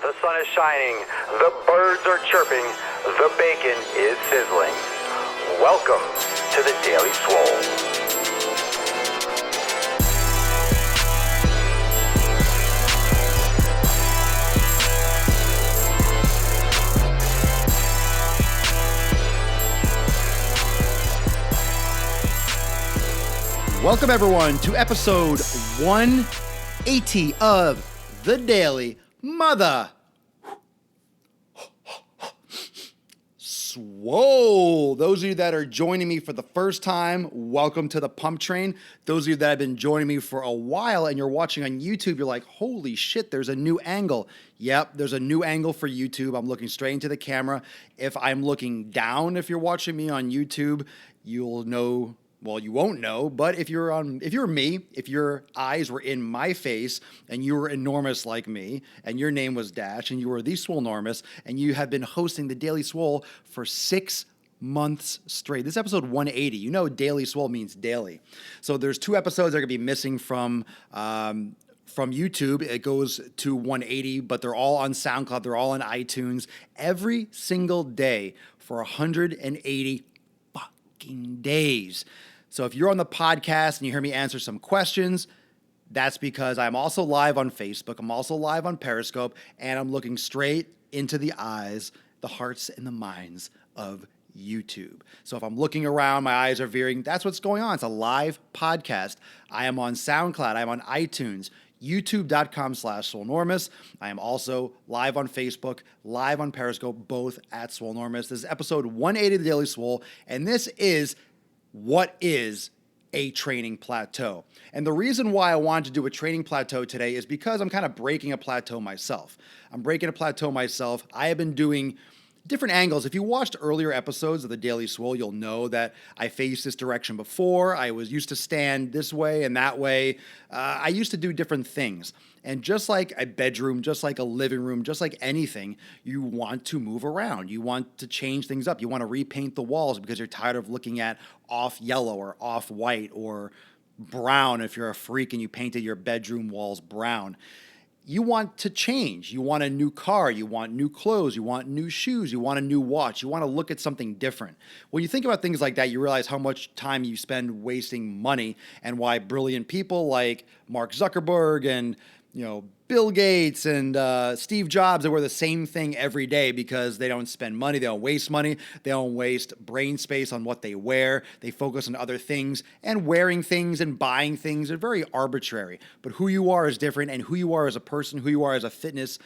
The sun is shining, the birds are chirping, the bacon is sizzling. Welcome to the Daily Swole. Welcome, everyone, to episode 180 of the Daily Mother Swole. Those of you that are joining me for the first time, welcome to the pump train. Those of you that have been joining me for a while and you're watching on YouTube, you're like, holy shit, there's a new angle. Yep, there's a new angle for YouTube. I'm looking straight into the camera. If I'm looking down, if you're watching me on YouTube, you'll know. Well, you won't know, but if you're me, if your eyes were in my face and you were enormous like me and your name was Dash and you were the Swolenormous and you have been hosting the Daily Swole for 6 months straight. This is episode 180. You know Daily Swole means daily. So there's 2 episodes that are going to be missing from YouTube. It goes to 180, but they're all on SoundCloud. They're all on iTunes every single day for 180 fucking days. So if you're on the podcast and you hear me answer some questions, that's because I'm also live on Facebook. I'm also live on Periscope, and I'm looking straight into the eyes, the hearts, and the minds of YouTube. So if I'm looking around, my eyes are veering, that's what's going on. It's a live podcast. I am on SoundCloud. I'm on iTunes, youtube.com/Swolenormous. I am also live on Facebook, live on Periscope, both at Swolenormous. This is episode 180 of the Daily Swole, and this is what is a training plateau. And the reason why I wanted to do a training plateau today is because I'm kind of breaking a plateau myself. I have been doing different angles. If you watched earlier episodes of the Daily Swole, you'll know that I faced this direction before. I was used to stand this way and that way. I used to do different things. And just like a bedroom, just like a living room, just like anything, you want to move around. You want to change things up. You want to repaint the walls because you're tired of looking at off yellow or off white or brown if you're a freak and you painted your bedroom walls brown. You want to change. You want a new car. You want new clothes. You want new shoes. You want a new watch. You want to look at something different. When you think about things like that, you realize how much time you spend wasting money and why brilliant people like Mark Zuckerberg and Bill Gates and Steve Jobs, they wear the same thing every day because they don't spend money, they don't waste money, they don't waste brain space on what they wear, they focus on other things, and wearing things and buying things are very arbitrary. But who you are is different, and who you are as a person, who you are as a fitness,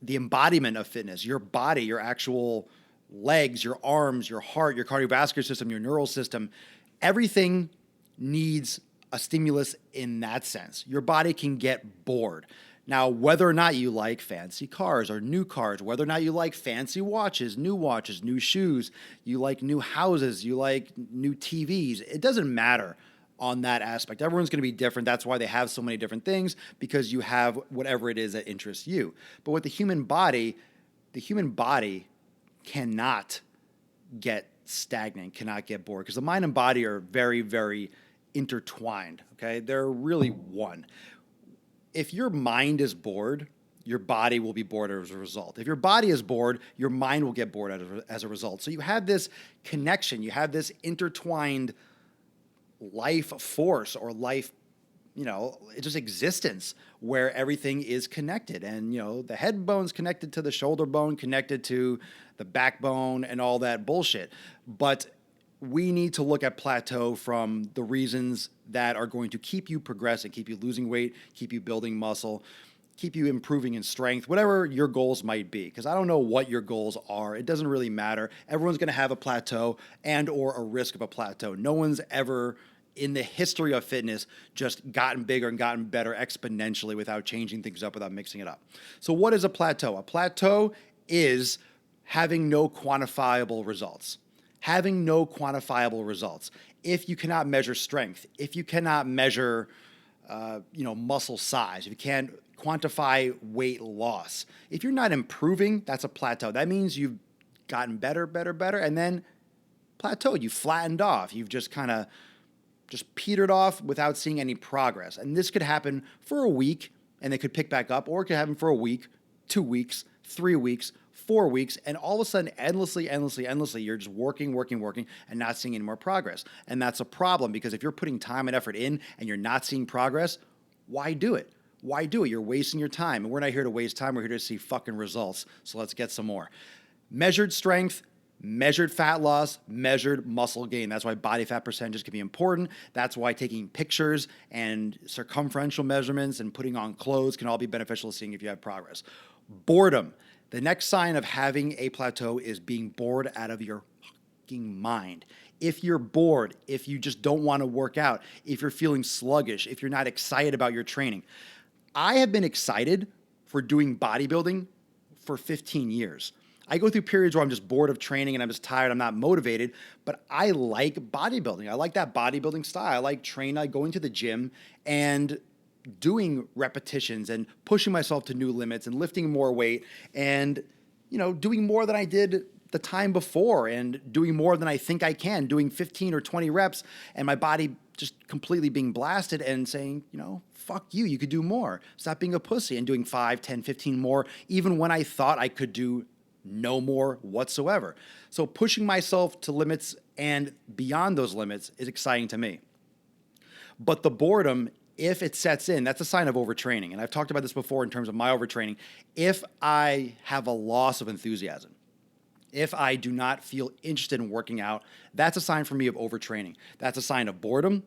the embodiment of fitness, your body, your actual legs, your arms, your heart, your cardiovascular system, your neural system, everything needs a stimulus in that sense. Your body can get bored. Now, whether or not you like fancy cars or new cars, whether or not you like fancy watches, new shoes, you like new houses, you like new TVs, it doesn't matter on that aspect. Everyone's going to be different. That's why they have so many different things, because you have whatever it is that interests you. But with the human body cannot get stagnant, cannot get bored, because the mind and body are very, very intertwined, okay? They're really one. If your mind is bored, your body will be bored as a result. If your body is bored, your mind will get bored as a result. So you have this connection, you have this intertwined life force or life, just existence where everything is connected. And, the head bone's connected to the shoulder bone, connected to the backbone and all that bullshit. But we need to look at plateau from the reasons that are going to keep you progressing, keep you losing weight, keep you building muscle, keep you improving in strength, whatever your goals might be. Because I don't know what your goals are. It doesn't really matter. Everyone's going to have a plateau and or a risk of a plateau. No one's ever in the history of fitness just gotten bigger and gotten better exponentially without changing things up, without mixing it up. So what is a plateau? A plateau is having no quantifiable results. Having no quantifiable results. If you cannot measure strength, if you cannot measure, muscle size, if you can't quantify weight loss, if you're not improving, that's a plateau. That means you've gotten better, and then plateaued. You flattened off. You've just kind of just petered off without seeing any progress. And this could happen for a week, and they could pick back up, or it could happen for a week, 2 weeks, 3 weeks, 4 weeks, and all of a sudden, endlessly, you're just working, and not seeing any more progress. And that's a problem, because if you're putting time and effort in and you're not seeing progress, why do it? Why do it? You're wasting your time. And we're not here to waste time. We're here to see fucking results. So let's get some more. Measured strength, measured fat loss, measured muscle gain. That's why body fat percentages can be important. That's why taking pictures and circumferential measurements and putting on clothes can all be beneficial to seeing if you have progress. Boredom. The next sign of having a plateau is being bored out of your fucking mind. If you're bored, if you just don't want to work out, if you're feeling sluggish, if you're not excited about your training. I have been excited for doing bodybuilding for 15 years. I go through periods where I'm just bored of training and I'm just tired, I'm not motivated, but I like bodybuilding. I like that bodybuilding style. I like training, I going to the gym and doing repetitions and pushing myself to new limits and lifting more weight and, doing more than I did the time before and doing more than I think I can, doing 15 or 20 reps and my body just completely being blasted and saying, fuck you, you could do more. Stop being a pussy, and doing 5, 10, 15 more, even when I thought I could do no more whatsoever. So pushing myself to limits and beyond those limits is exciting to me. But the boredom, if it sets in, that's a sign of overtraining. And I've talked about this before in terms of my overtraining. If I have a loss of enthusiasm, if I do not feel interested in working out, that's a sign for me of overtraining. That's a sign of boredom.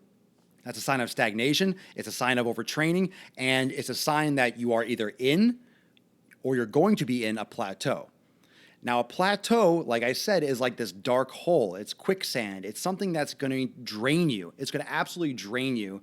That's a sign of stagnation. It's a sign of overtraining. And it's a sign that you are either in or you're going to be in a plateau. Now, a plateau, like I said, is like this dark hole. It's quicksand. It's something that's going to drain you. It's going to absolutely drain you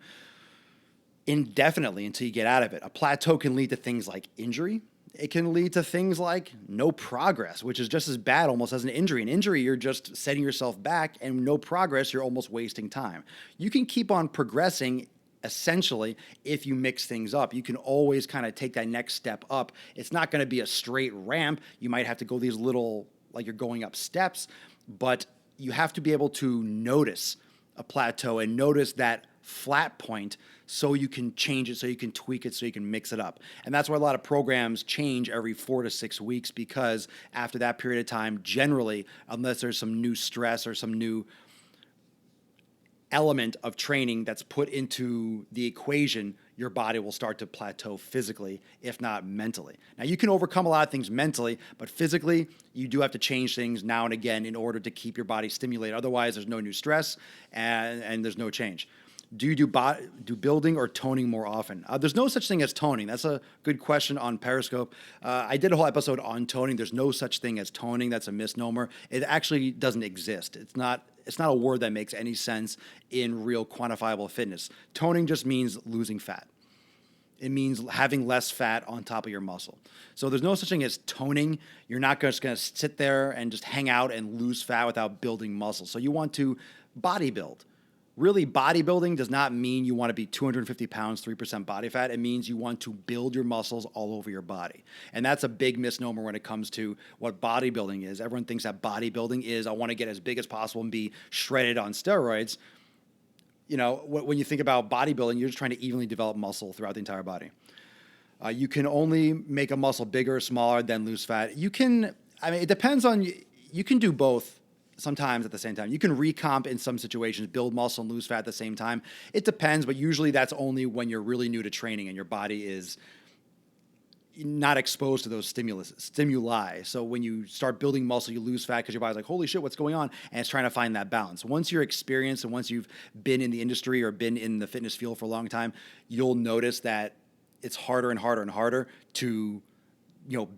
indefinitely until you get out of it. A plateau can lead to things like injury. It can lead to things like no progress, which is just as bad almost as an injury. An injury, you're just setting yourself back, and no progress, you're almost wasting time. You can keep on progressing essentially if you mix things up. You can always kind of take that next step up. It's not going to be a straight ramp. You might have to go these little, like you're going up steps, but you have to be able to notice a plateau and notice that flat point so you can change it, so you can tweak it, so you can mix it up. And that's why a lot of programs change every 4 to 6 weeks, because after that period of time, generally, unless there's some new stress or some new element of training that's put into the equation, your body will start to plateau physically, if not mentally. Now, you can overcome a lot of things mentally, but physically, you do have to change things now and again in order to keep your body stimulated. Otherwise, there's no new stress and there's no change. Do you do building or toning more often? There's no such thing as toning. That's a good question on Periscope. I did a whole episode on toning. There's no such thing as toning. That's a misnomer. It actually doesn't exist. It's not a word that makes any sense in real quantifiable fitness. Toning just means losing fat. It means having less fat on top of your muscle. So there's no such thing as toning. You're not just going to sit there and just hang out and lose fat without building muscle. So you want to bodybuild. Really, bodybuilding does not mean you want to be 250 pounds, 3% body fat. It means you want to build your muscles all over your body. And that's a big misnomer when it comes to what bodybuilding is. Everyone thinks that bodybuilding is, I want to get as big as possible and be shredded on steroids. When you think about bodybuilding, you're just trying to evenly develop muscle throughout the entire body. You can only make a muscle bigger or smaller than lose fat. It depends on, you can do both. Sometimes at the same time. You can recomp in some situations, build muscle and lose fat at the same time. It depends, but usually that's only when you're really new to training and your body is not exposed to those stimuli. So when you start building muscle, you lose fat because your body's like, holy shit, what's going on? And it's trying to find that balance. Once you're experienced and once you've been in the industry or been in the fitness field for a long time, you'll notice that it's harder and harder and harder to,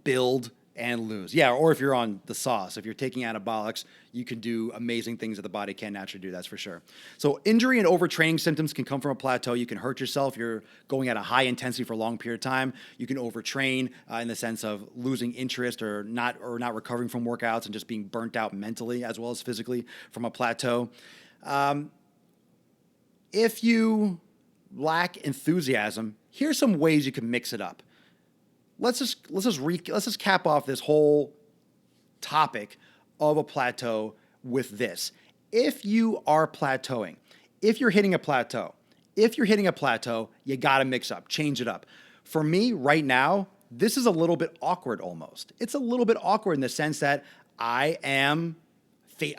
build and lose. Yeah, or if you're on the sauce, if you're taking anabolics, you can do amazing things that the body can't naturally do, that's for sure. So injury and overtraining symptoms can come from a plateau. You can hurt yourself. You're going at a high intensity for a long period of time. You can overtrain in the sense of losing interest or not recovering from workouts and just being burnt out mentally as well as physically from a plateau. If you lack enthusiasm, here's some ways you can mix it up. Let's just cap off this whole topic of a plateau with this. If you are plateauing, if you're hitting a plateau, you got to mix up, change it up. For me right now, this is a little bit awkward almost. It's a little bit awkward in the sense that I'm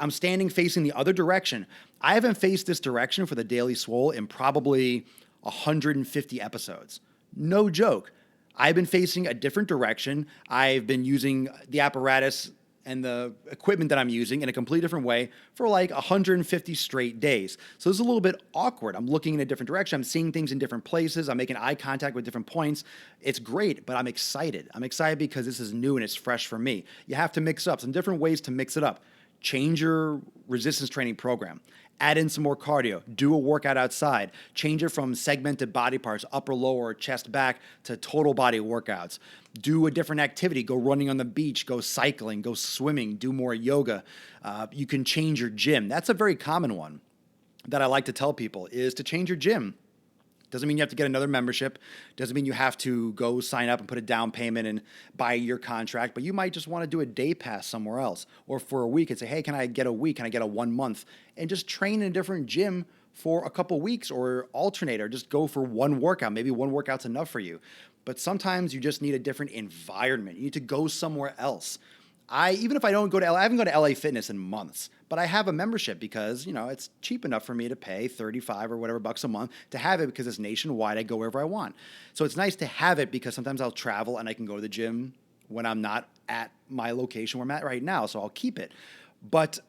standing facing the other direction. I haven't faced this direction for the Daily Swole in probably 150 episodes. No joke. I've been facing a different direction. I've been using the apparatus and the equipment that I'm using in a completely different way for like 150 straight days. So it's a little bit awkward. I'm looking in a different direction. I'm seeing things in different places. I'm making eye contact with different points. It's great, but I'm excited. I'm excited because this is new and it's fresh for me. You have to mix up some different ways to mix it up. Change your resistance training program. Add in some more cardio. Do a workout outside. Change it from segmented body parts, upper, lower, chest, back, to total body workouts. Do a different activity. Go running on the beach. Go cycling. Go swimming. Do more yoga. You can change your gym. That's a very common one that I like to tell people is to change your gym. Doesn't mean you have to get another membership. Doesn't mean you have to go sign up and put a down payment and buy your contract, but you might just want to do a day pass somewhere else or for a week and say, hey, can I get a week? Can I get a 1 month? And just train in a different gym for a couple weeks or alternate or just go for one workout. Maybe one workout's enough for you. But sometimes you just need a different environment. You need to go somewhere else. Even if I don't go to LA, I haven't gone to LA Fitness in months, but I have a membership because, it's cheap enough for me to pay 35 or whatever bucks a month to have it because it's nationwide. I go wherever I want. So it's nice to have it because sometimes I'll travel and I can go to the gym when I'm not at my location where I'm at right now. So I'll keep it. But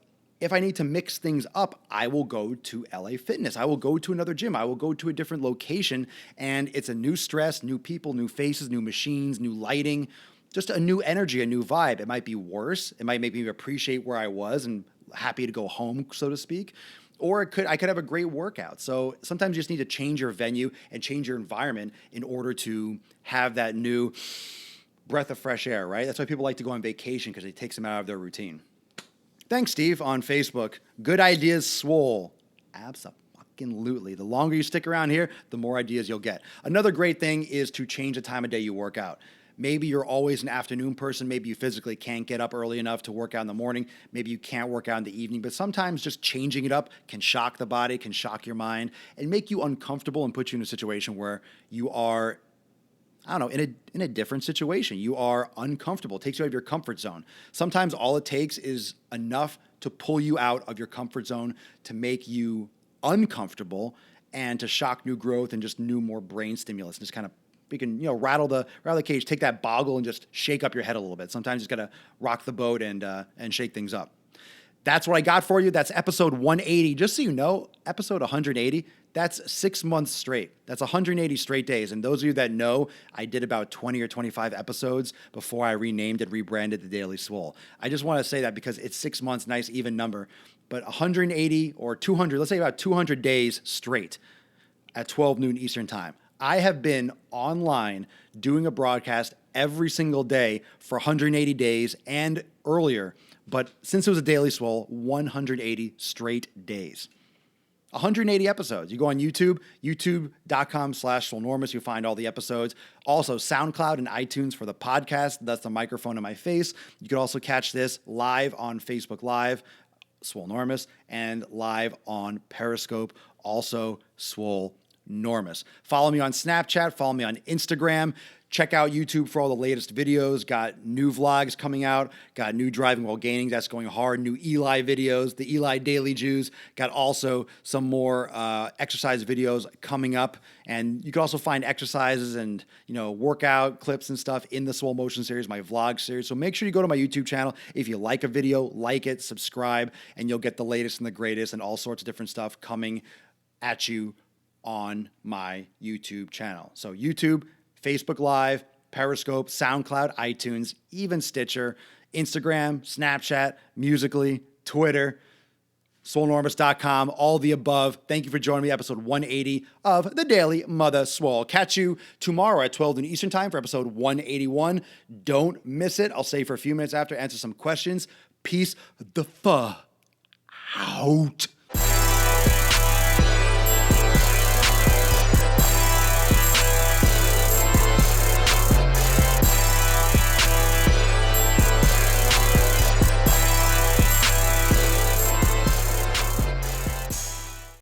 if I need to mix things up, I will go to LA Fitness. I will go to another gym. I will go to a different location, and it's a new stress, new people, new faces, new machines, new lighting, just a new energy, a new vibe. It might be worse. It might make me appreciate where I was and happy to go home, so to speak. Or I could have a great workout. So sometimes you just need to change your venue and change your environment in order to have that new breath of fresh air, right? That's why people like to go on vacation because it takes them out of their routine. Thanks, Steve, on Facebook. Good ideas, Swole. Absolutely. The longer you stick around here, the more ideas you'll get. Another great thing is to change the time of day you work out. Maybe you're always an afternoon person. Maybe you physically can't get up early enough to work out in the morning. Maybe you can't work out in the evening. But sometimes just changing it up can shock the body, can shock your mind, and make you uncomfortable and put you in a situation where you are, in a different situation. You are uncomfortable. It takes you out of your comfort zone. Sometimes all it takes is enough to pull you out of your comfort zone to make you uncomfortable and to shock new growth and just new more brain stimulus. And just kind of we can, rattle the cage, take that boggle and just shake up your head a little bit. Sometimes you just got to rock the boat and shake things up. That's what I got for you. That's episode 180. Just so you know, episode 180, that's 6 months straight. That's 180 straight days. And those of you that know, I did about 20 or 25 episodes before I renamed and rebranded the Daily Swole. I just want to say that because it's 6 months, nice even number. But 180 or 200, let's say about 200 days straight at 12 noon Eastern time. I have been online doing a broadcast every single day for 180 days and earlier. But since it was a Daily Swole, 180 straight days. 180 episodes. You go on YouTube, youtube.com/Swolenormous. You'll find all the episodes. Also, SoundCloud and iTunes for the podcast. That's the microphone in my face. You can also catch this live on Facebook Live, Swolenormous, and live on Periscope, also Swolenormous. Follow me on Snapchat. Follow me on Instagram. Check out YouTube for all the latest videos. Got new vlogs coming out. Got new driving while gaining. That's going hard. New Eli videos. The Eli Daily Jews. Got also some more exercise videos coming up. And you can also find exercises and workout clips and stuff in the Swole Motion series, my vlog series. So make sure you go to my YouTube channel. If you like a video, like it, subscribe, and you'll get the latest and the greatest and all sorts of different stuff coming at you on my YouTube channel. So YouTube, Facebook Live, Periscope, SoundCloud, iTunes, even Stitcher, Instagram, Snapchat, Musical.ly, Twitter, Swolenormous.com, all the above. Thank you for joining me, episode 180 of the Daily Mother Swole. Catch you tomorrow at 12 noon Eastern Time for episode 181. Don't miss it. I'll stay for a few minutes after, answer some questions. Peace the fuck out.